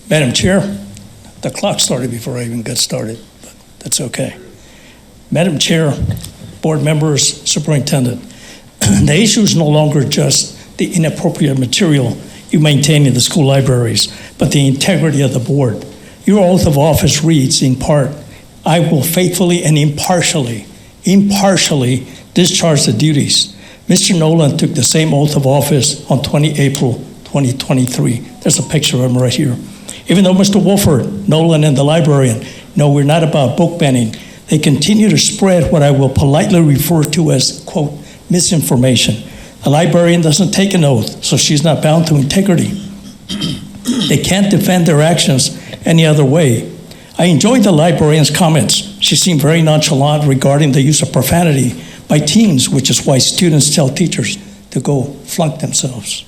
Madam Chair, the clock started before I even got started, but that's okay. Madam Chair, board members, superintendent, the issue is no longer just the inappropriate material you maintain in the school libraries, but the integrity of the board. Your oath of office reads, in part, I will faithfully and impartially discharge the duties. Mr. Nolan took the same oath of office on 20 April 2023. There's a picture of him right here. Even though Mr. Wofford, Nolan, and the librarian know we're not about book banning, they continue to spread what I will politely refer to as, quote, misinformation. The librarian doesn't take an oath, so she's not bound to integrity. They can't defend their actions any other way. I enjoyed the librarian's comments. She seemed very nonchalant regarding the use of profanity by teens, which is why students tell teachers to go flunk themselves.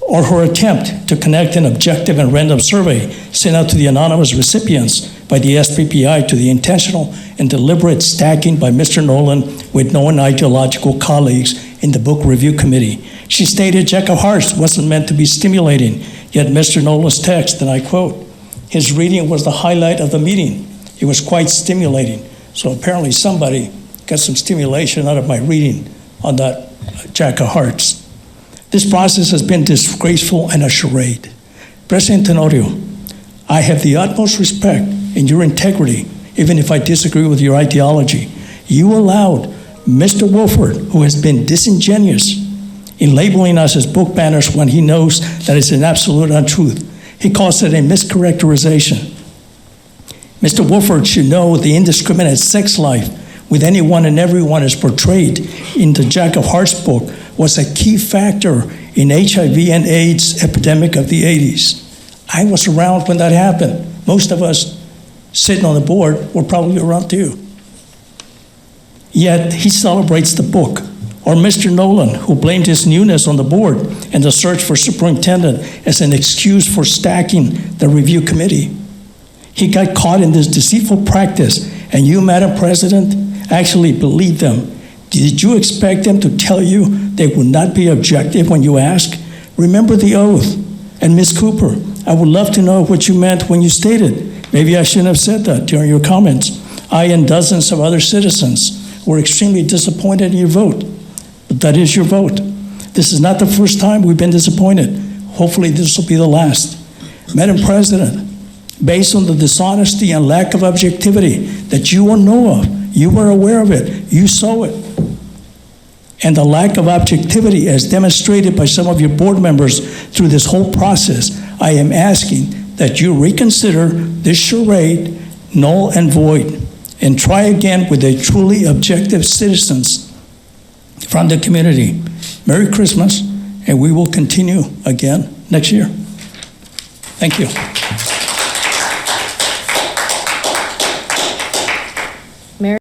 Or her attempt to connect an objective and random survey sent out to the anonymous recipients by the SPPI to the intentional and deliberate stacking by Mr. Nolan with known ideological colleagues in the book review committee. She stated Jack of Hearts wasn't meant to be stimulating, yet Mr. Nolan's text, and I quote, his reading was the highlight of the meeting. It was quite stimulating. So apparently somebody got some stimulation out of my reading on that Jack of Hearts. This process has been disgraceful and a charade. President Tenorio, I have the utmost respect in your integrity, even if I disagree with your ideology. You allowed Mr. Wofford, who has been disingenuous in labeling us as book banners when he knows that it's an absolute untruth. He calls it a mischaracterization. Mr. Wofford should know the indiscriminate sex life with anyone and everyone is portrayed in the Jack of Hearts book was a key factor in HIV and AIDS epidemic of the 80s. I was around when that happened. Most of us sitting on the board were probably around too. Yet he celebrates the book. Or Mr. Nolan, who blamed his newness on the board and the search for superintendent as an excuse for stacking the review committee. He got caught in this deceitful practice, and you, Madam President, actually believed them. Did you expect them to tell you they would not be objective when you ask? Remember the oath. And Ms. Cooper, I would love to know what you meant when you stated. Maybe I shouldn't have said that during your comments. I and dozens of other citizens were extremely disappointed in your vote. But that is your vote. This is not the first time we've been disappointed. Hopefully this will be the last. Madam President, based on the dishonesty and lack of objectivity that you will know of, you were aware of it, you saw it, and the lack of objectivity as demonstrated by some of your board members through this whole process, I am asking that you reconsider this charade, null and void, and try again with a truly objective citizens from the community. Merry Christmas, and we will continue again next year. Thank you.